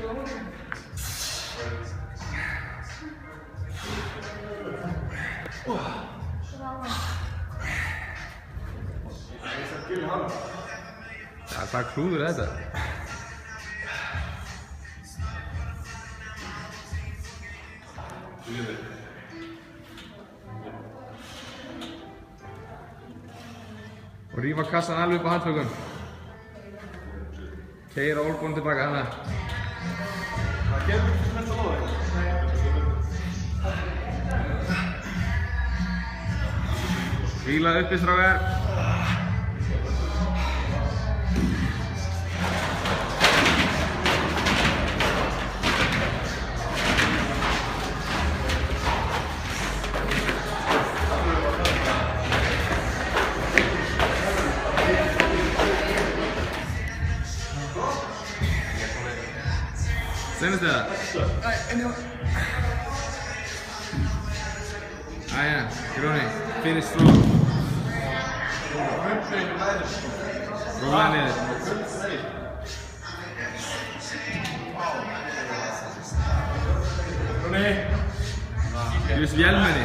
Ja, hvað klúður er þetta? Og rífa kassan alveg upp á handflögum. Keyra olbúin tilbaka hana. Það gerur ekki mest að loða Hvíla uppi, strákar. Send it to that. Yeah, get on it. Finish strong. Roll on it. Just hjälmen i.